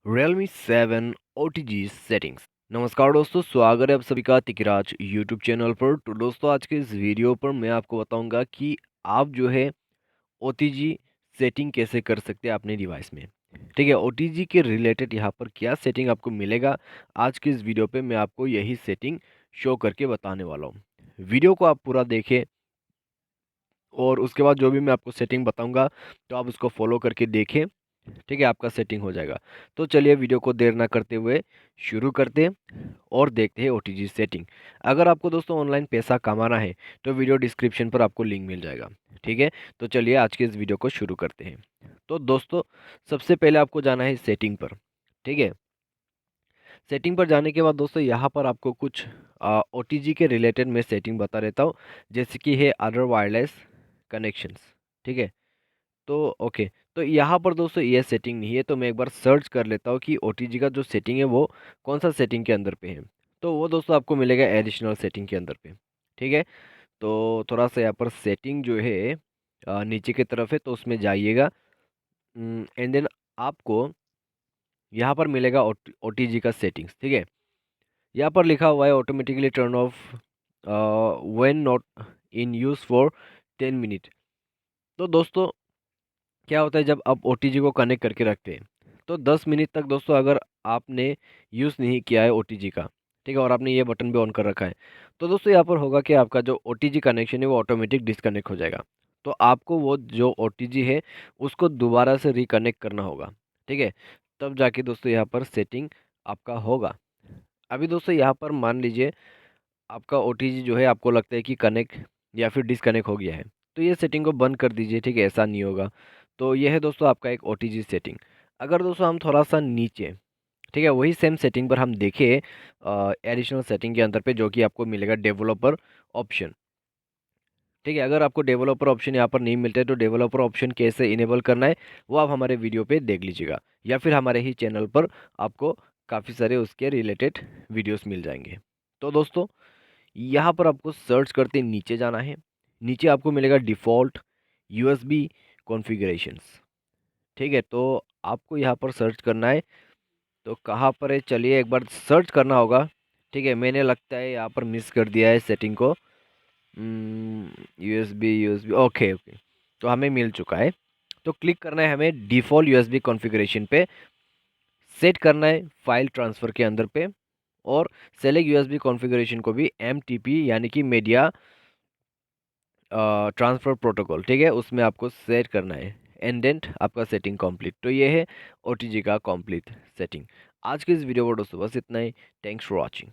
Realme 7 OTG settings. नमस्कार दोस्तों, स्वागत है आप सभी का तिकराज यूट्यूब चैनल पर। तो दोस्तों, आज के इस वीडियो पर मैं आपको बताऊंगा कि आप जो है OTG सेटिंग कैसे कर सकते हैं अपने डिवाइस में। ठीक है, OTG के रिलेटेड यहाँ पर क्या सेटिंग आपको मिलेगा, आज की इस वीडियो पे मैं आपको यही सेटिंग शो करके बताने वाला हूँ। वीडियो को आप पूरा देखें और उसके बाद जो भी मैं आपको सेटिंग बताऊंगा तो आप उसको फॉलो करके देखें। ठीक है, आपका सेटिंग हो जाएगा। तो चलिए वीडियो को देर ना करते हुए शुरू करते हैं और देखते हैं ओटीजी सेटिंग। अगर आपको दोस्तों ऑनलाइन पैसा कमाना है तो वीडियो डिस्क्रिप्शन पर आपको लिंक मिल जाएगा। ठीक है, तो चलिए आज के इस वीडियो को शुरू करते हैं। तो दोस्तों, सबसे पहले आपको जाना है सेटिंग पर। ठीक है, सेटिंग पर जाने के बाद दोस्तों यहाँ पर आपको कुछ ओटीजी के रिलेटेड मैं सेटिंग बता देता हूँ, जैसे कि है अदर वायरलेस कनेक्शंस। ठीक है, तो ओके, तो यहाँ पर दोस्तों ये सेटिंग नहीं है, तो मैं एक बार सर्च कर लेता हूँ कि ओटीजी का जो सेटिंग है वो कौन सा सेटिंग के अंदर पे है। तो वो दोस्तों आपको मिलेगा एडिशनल सेटिंग के अंदर पे। ठीक है, तो थोड़ा सा यहाँ पर सेटिंग जो है नीचे की तरफ है, तो उसमें जाइएगा एंड देन आपको यहाँ पर मिलेगा ओटीजी का सेटिंग्स। ठीक है, यहाँ पर लिखा हुआ है automatically turn off when not in use for 10 minute. तो दोस्तों, क्या होता है जब आप ओटीजी को कनेक्ट करके रखते हैं तो 10 मिनट तक दोस्तों अगर आपने यूज़ नहीं किया है ओटीजी का, ठीक है, और आपने ये बटन भी ऑन कर रखा है, तो दोस्तों यहाँ पर होगा कि आपका जो ओटीजी कनेक्शन है वो ऑटोमेटिक डिस्कनेक्ट हो जाएगा। तो आपको वो जो ओटीजी है उसको दोबारा से रिकनेक्ट करना होगा। ठीक है, तब जाके दोस्तों यहाँ पर सेटिंग आपका होगा। अभी दोस्तों यहाँ पर मान लीजिए आपका ओटीजी जो है आपको लगता है कि कनेक्ट या फिर डिसकनेक्ट हो गया है, तो ये सेटिंग को बंद कर दीजिए। ठीक है, ऐसा नहीं होगा। तो ये है दोस्तों आपका एक ओटीजी सेटिंग। अगर दोस्तों हम थोड़ा सा नीचे, ठीक है, वही सेम सेटिंग पर हम देखें एडिशनल सेटिंग के अंदर पे, जो कि आपको मिलेगा डेवलपर ऑप्शन। ठीक है, अगर आपको डेवलपर ऑप्शन यहाँ पर नहीं मिलता है तो डेवलपर ऑप्शन कैसे इनेबल करना है वो आप हमारे वीडियो पे देख लीजिएगा, या फिर हमारे ही चैनल पर आपको काफ़ी सारे उसके रिलेटेड वीडियोस मिल जाएंगे। तो दोस्तों, यहाँ पर आपको सर्च करते नीचे जाना है। नीचे आपको मिलेगा डिफ़ॉल्ट यूएसबी कॉन्फ़िगरेशंस। ठीक है, तो आपको यहाँ पर सर्च करना है। तो कहाँ पर है, चलिए एक बार सर्च करना होगा। ठीक है, मैंने लगता है यहाँ पर मिस कर दिया है सेटिंग को। यूएसबी यूएसबी, ओके ओके, तो हमें मिल चुका है। तो क्लिक करना है हमें डिफ़ॉल्ट यूएसबी कॉन्फ़िगरेशन पे, सेट करना है फाइल ट्रांसफ़र के अंदर पे, और सेलेक्ट यूएसबी कॉन्फ़िगरेशन को भी एमटीपी यानी कि मीडिया ट्रांसफ़र प्रोटोकॉल, ठीक है, उसमें आपको सेट करना है। एंडेंट आपका सेटिंग कंप्लीट। तो ये है ओटीजी का कंप्लीट सेटिंग। आज के इस वीडियो को दोस्तों बस इतना ही। Thanks for watching.